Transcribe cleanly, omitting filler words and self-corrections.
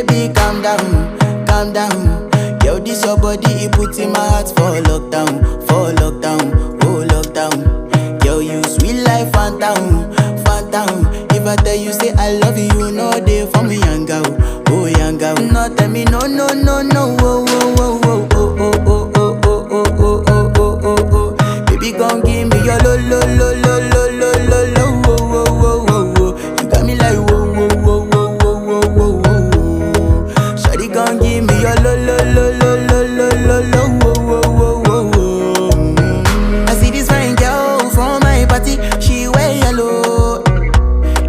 baby, calm down. Yo, this your body, it puts in my heart for lockdown, oh lockdown. Yo, you sweet life, phantom, phantom. If I tell you say I love you, you know they for me, young girl, oh young girl. No tell me no, oh, oh, oh, oh.